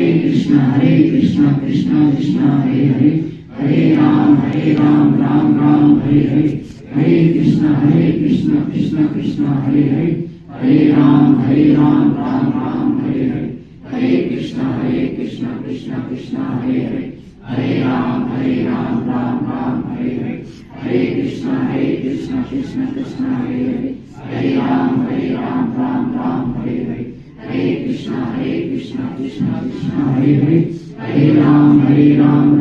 Hare Krishna Krishna Krishna Hare Hare, Hare Ram Ram Ram Hare Hare, Hare Krishna Krishna Krishna Hare Hare, Hare Ram Ram Ram Hare Hare, Hare Krishna Krishna Krishna Hare Hare, Hare Ram Ram Ram Hare Hare, Hare Krishna Krishna Krishna Hare Hare, Hare Ram Ram Ram Hare Hare, Hare Krishna Krishna Krishna Hare Hare, Hare Ram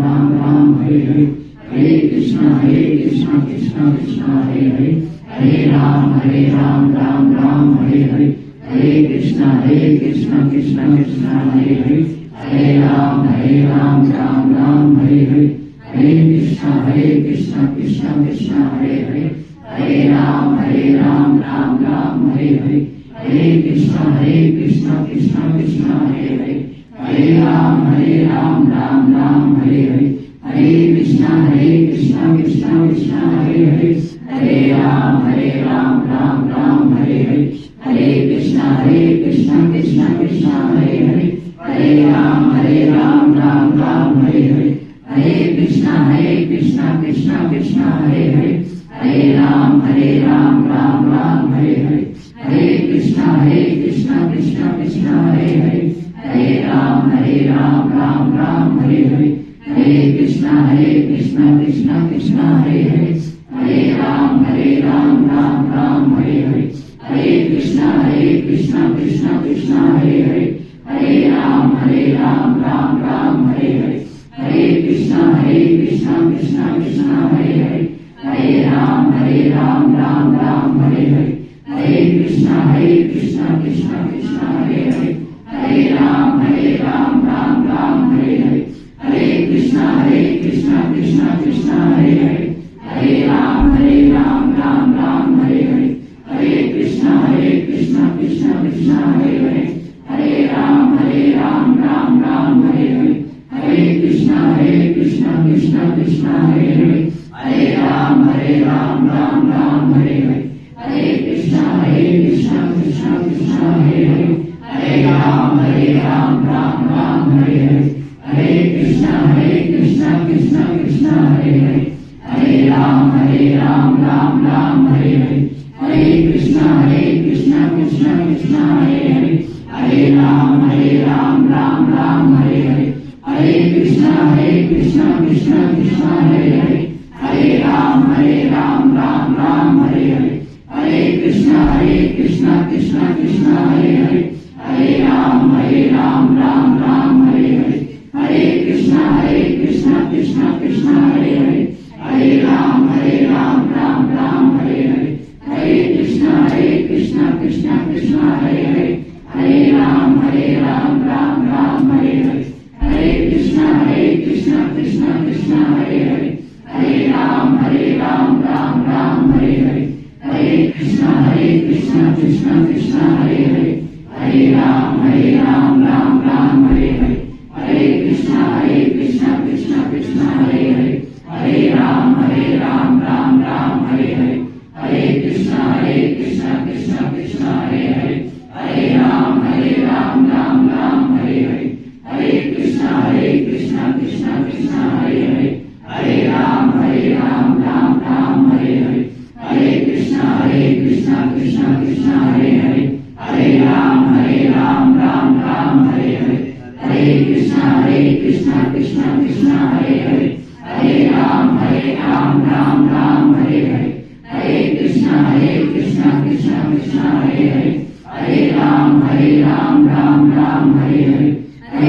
Ram Ram Hare Hare, Hare Krishna Krishna Krishna Hare Hare, Hare Ram Ram Ram Hare Hare, Hare Krishna Krishna Krishna Hare Hare, Hare Ram Ram Ram Hare Hare, Hare Krishna Krishna Krishna Hare Hare, Hare Ram Ram Ram Hare Hare, Hare Krishna Krishna Krishna Hare Hare, Hare Ram Ram Ram Hare Hare, Hare Krishna Krishna Krishna Hare Hare, Hare Ram Ram Ram Hare Hare, Hare Krishna Krishna Krishna Hare Hare, Hare Ram Ram Ram Hare Hare, Hare Krishna Krishna Krishna Hare Hare, Hare Ram Ram Ram Hare Hare, Hare Krishna Krishna Krishna Hare Hare, Hare Ram Ram Ram Hare Hare, Hare Krishna Krishna Krishna Hare Hare, Hare Ram Ram Ram Hare Hare, Hare Krishna Krishna Krishna Hare Hare, Hare Ram Ram Ram Hare Hare, Hare Krishna Krishna Krishna Hare Hare, Hare Ram Ram Ram Hare Hare, Hare Krishna Krishna Krishna Hare Hare, Hare Ram Ram Ram Hare Hare, Hare Krishna Krishna Krishna Hare Hare, Hare Ram Ram Ram Hare Hare, Hare Krishna Krishna Krishna Hare Hare, Hare Ram Ram Ram Hare Hare, Hare Krishna Krishna Krishna Hare Hare, Hare Ram Ram Ram Hare Hare, Hare Krishna Krishna Krishna Hare Hare, Hare Ram Ram Ram Hare Hare, Hare Krishna Krishna Krishna Hare Hare, Hare Ram Ram Ram Hare Hare, Hare Krishna Krishna Krishna Hare Hare, Hare Ram Ram Ram Hare Hare, Hare Krishna Krishna Krishna Hare Hare, Hare Ram Ram Ram Hare Hare, Hare Krishna Krishna Krishna Hare Hare, Hare Ram Ram Ram Hare Hare, Hare Krishna Krishna Krishna Hare Hare, Hare Ram Ram Ram Hare Hare, Hare Krishna Krishna Krishna Hare Hare, Hare Ram Ram Ram Hare Hare, Hare Krishna Krishna Krishna Hare Hare, Hare Ram Ram Ram Hare Hare, Hare Krishna Krishna Krishna Hare Hare, Hare Ram Ram Ram Hare Hare, Hare Krishna Krishna Krishna Hare Hare, Hare Ram Ram Ram Hare Hare, Hare Krishna Krishna Krishna Hare Hare, Hare Ram Ram Ram Hare Hare, Hare Krishna Krishna Krishna Hare Hare, Hare Ram Ram Ram Hare Hare, Hare Krishna Krishna Krishna Hare Hare, Hare Ram Ram Ram Hare Hare, Hare Krishna Krishna Krishna Hare Hare, Hare Ram Ram Ram Hare Hare, Hare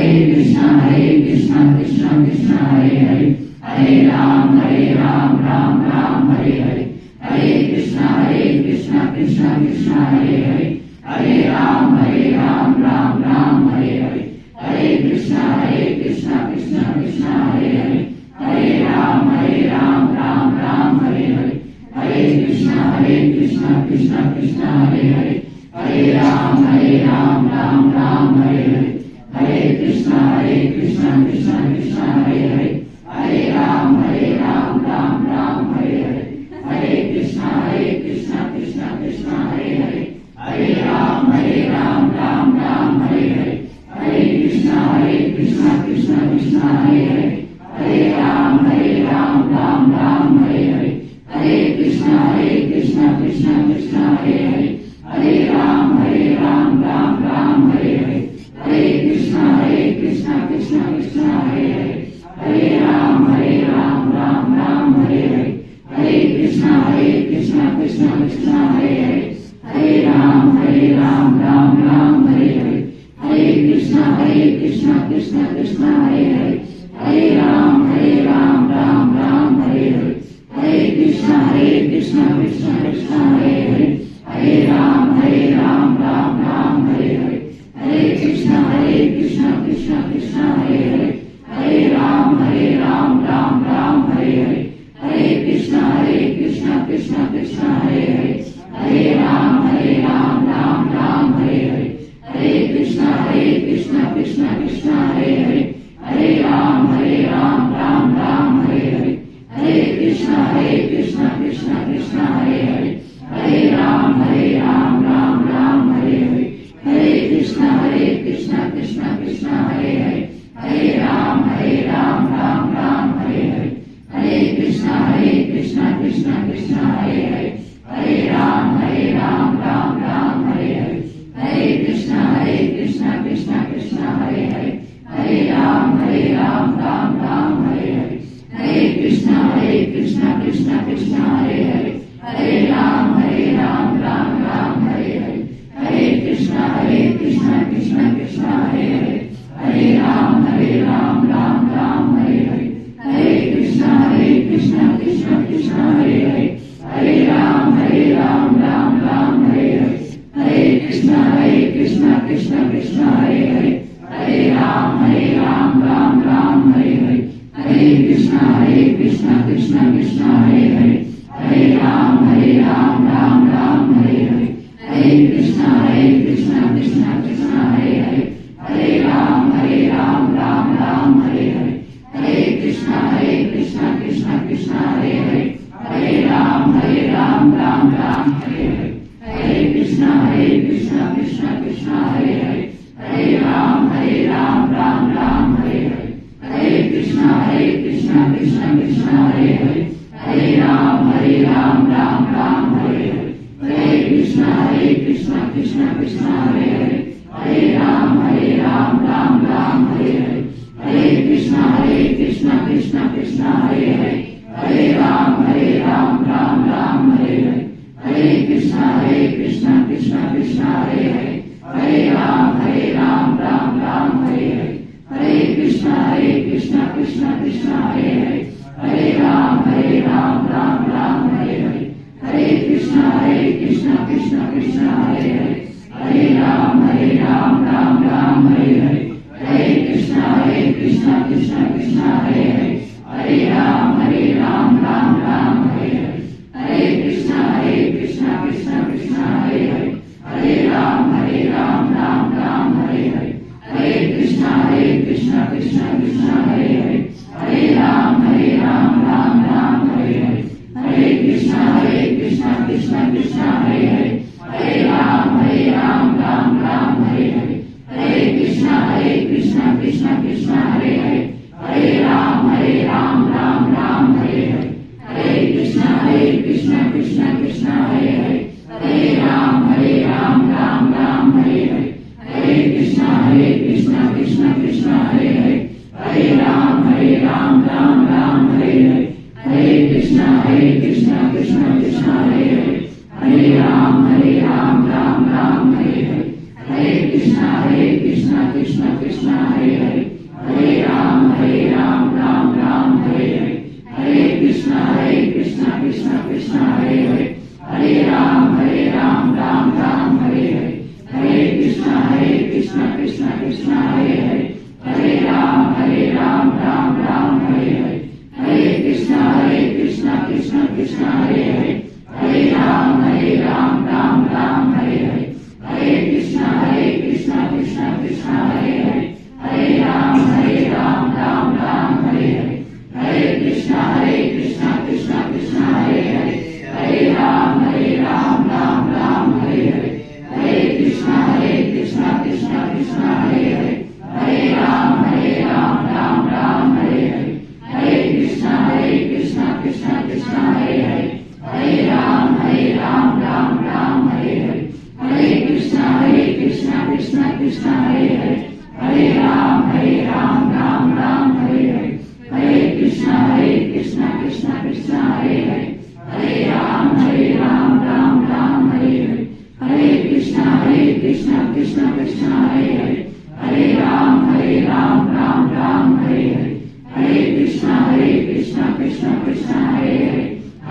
Krishna Krishna Krishna Hare Hare, Hare Ram Ram Ram Hare Hare, Hare Krishna Krishna Krishna Hare Hare, Hare Ram Ram Ram Hare Hare, Hare Krishna Krishna Krishna Hare Hare, Hare Ram Ram Ram Hare Hare, Hare Krishna Krishna Krishna Hare Hare, Hare Ram Ram Ram Hare Hare, Hare Krishna Krishna Krishna Hare Hare, Hare Ram Ram Ram Hare Hare, Hare Krishna Krishna Krishna Hare Hare, Hare Ram Ram Ram Hare Hare, Hare Krishna Krishna Krishna Hare Hare, Hare Ram Ram Ram Hare Hare, Hare Krishna Krishna Krishna Krishna Hare Hare, Hare Ram Ram Ram Hare Hare, Hare Krishna Krishna Krishna Hare Hare, Hare Ram Ram Ram Hare Hare, Hare Krishna Krishna Krishna Hare Hare, Hare Ram Ram Ram Hare Hare, Hare Krishna Krishna Krishna Hare Hare, Hare Ram Ram Ram Hare Hare, Hare Krishna Krishna Krishna Hare Hare, Hare Ram Ram Ram Hare Hare, Hare Krishna Krishna Krishna Hare Hare, Hare Ram Ram Ram Hare Hare, Hare Krishna Krishna Krishna Hare Hare, Hare Ram Ram Ram Hare Hare, Hare Krishna Krishna Krishna Hare Hare, Hare Ram Ram Ram Hare Hare, Hare Krishna Krishna Krishna Hare Hare, Hare Ram Ram Ram Hare Hare, Hare Krishna Krishna Krishna Hare Hare, Hare Ram Ram Ram Hare Hare, Hare Krishna Krishna Krishna Hare Hare, Hare Ram Ram Ram Hare Hare, Hare Krishna Krishna Krishna Hare Hare, Hare Ram Ram Ram Hare Hare, Hare Krishna Krishna Krishna Hare Hare, Hare Ram Ram Ram Hare Hare, Hare Krishna Krishna Krishna Hare Hare, Hare Ram Ram Ram Hare Hare, Hare Krishna Krishna Krishna Hare Hare, Hare Ram Ram Ram Hare Hare, Hare Krishna Krishna Krishna Hare Hare, Hare Ram Ram Ram Hare Hare, Hare Krishna Krishna Krishna Hare Hare, Hare Ram Ram Ram Hare Hare, Hare Krishna Krishna Krishna Hare Hare, Hare Ram Ram Ram Hare Hare, Hare Krishna Krishna Krishna Hare Hare, Hare Ram Ram Ram Hare Hare, Hare Krishna Krishna Krishna Hare Hare, Hare Ram Ram Ram Hare Hare, Hare Krishna Krishna Krishna Hare Hare, Hare Ram Ram Ram Hare Hare, Hare Krishna Krishna Krishna Hare Hare, Hare Ram Ram Ram Hare Hare, Hare Krishna Krishna Krishna Hare Hare, Hare Ram Ram Ram Hare Hare, Hare Krishna Krishna Krishna Hare Hare, Hare Ram Ram Ram Hare Hare, Hare Krishna Krishna Krishna Hare Hare, Hare Ram Ram Ram Hare Hare, Hare Krishna Krishna Krishna Hare Hare, Hare Ram Ram Ram Hare Hare, Hare Krishna Krishna Krishna Hare Hare, Hare Ram Ram Ram Hare Hare, Hare Krishna Krishna Krishna Hare Hare, Hare Ram Ram Ram Hare Hare, Hare Krishna Krishna Krishna Hare Hare, Hare Ram Ram Ram Hare Hare, Hare Krishna Krishna Krishna Hare Hare, Hare Ram Ram Ram Hare Hare, Hare Krishna Krishna Krishna Hare Hare, Hare Ram Ram Ram Hare Hare, Hare Krishna Krishna Krishna Hare Hare, Hare Ram Ram Ram Hare Hare, Hare Krishna Krishna Krishna Hare Hare, Hare Ram Ram Ram Hare Hare, Hare Krishna Krishna Krishna Hare Hare, Hare Ram Ram Ram Hare Hare, Hare Krishna Krishna Krishna Hare Hare, Hare Ram Ram Ram Hare Hare, Hare Krishna Krishna Krishna Hare Hare, Hare Ram Ram Ram Hare Hare, Hare Krishna Krishna Krishna Hare Hare, Hare Ram Ram Ram Hare Hare, Hare Krishna Krishna Krishna Hare Hare, Hare Ram Ram Ram Hare Hare, Hare Krishna Krishna Krishna Hare Hare, Hare Ram Ram Ram Hare Hare, Hare Krishna Krishna Krishna Hare Hare, Hare Ram Ram Ram Hare Hare, Hare Krishna Krishna Krishna Hare Hare, Hare Ram Ram Ram Hare Hare, Hare Krishna Krishna Krishna Hare Hare, Hare Ram Krishna Krishna Hare Hare Hare Ram Ram Ram Hare Hare Hare Krishna Krishna Krishna Hare Hare Hare Ram Ram Ram Hare Hare Hare Krishna Krishna Krishna Hare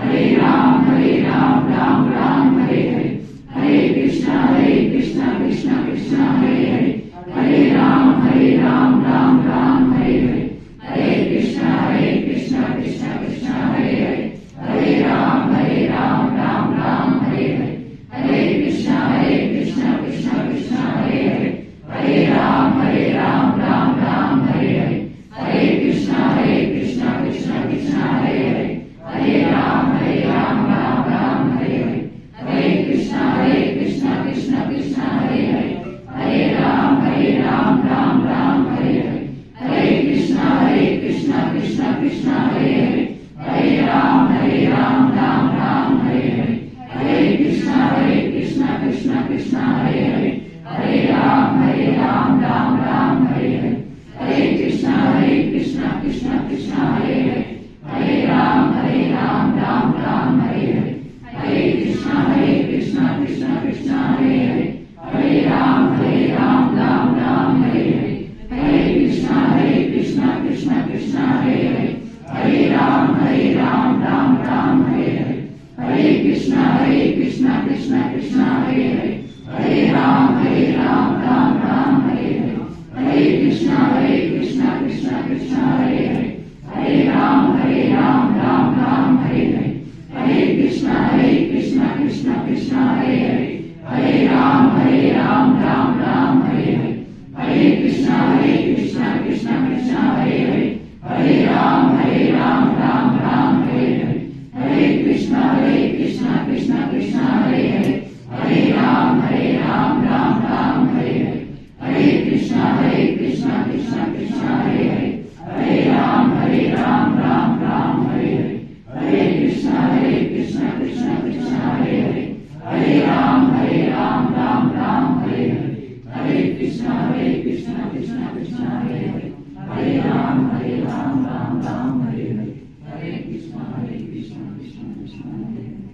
Hare Hare Ram Ram Ram Hare Hare Hare Krishna Krishna Krishna Hare Hare Hare Ram Ram Ram Hare Hare Hare Krishna Krishna Krishna Hare Hare Hare Ram Ram Ram Hare Hare Hare Krishna Krishna Krishna Hare Hare Hare Ram Ram Ram Hare Hare Hare Krishna Krishna Krishna Hare Hare Hare Ram Ram Ram Hare Hare Hare Krishna Krishna Krishna Hare Hare Hare Ram Ram Ram Hare Hare Hare Krishna Krishna Krishna Hare Hare Hare Ram Ram Ram Hare Hare Hare Krishna Krishna Krishna Hare Hare Hare Ram Ram Ram Hare Hare Hare Krishna Krishna Krishna Hare Hare Hare Ram Ram Ram Hare Hare Hare Krishna Krishna Krishna Hare Hare Hare Ram Ram Ram Hare Hare Hare Krishna Krishna Krishna Hare Hare Hare Ram Ram Ram Hare Hare Hare Krishna Krishna Krishna Hare Hare Hare Ram Ram Ram Hare Hare Hare Krishna Krishna Krishna Hare Hare Hare Ram Ram Ram Hare Hare Hare Krishna Krishna Krishna Hare Hare Hare Ram Ram Ram Hare Hare Hare Krishna Krishna Krishna Hare Hare Hare Ram Ram Ram Hare Hare Hare Krishna Krishna Krishna Hare Hare Hare Ram Ram Ram Hare Hare Hare Krishna Krishna Krishna Krishna Hare Hare Hare Ram Ram Ram Hare Hare Hare Krishna Krishna Krishna Krishna Hare Hare Hare Ram Ram Ram Hare Hare Hare Krishna Krishna Krishna Hare Hare Hare Ram Ram Ram Hare Hare Hare Krishna Krishna Krishna Hare Hare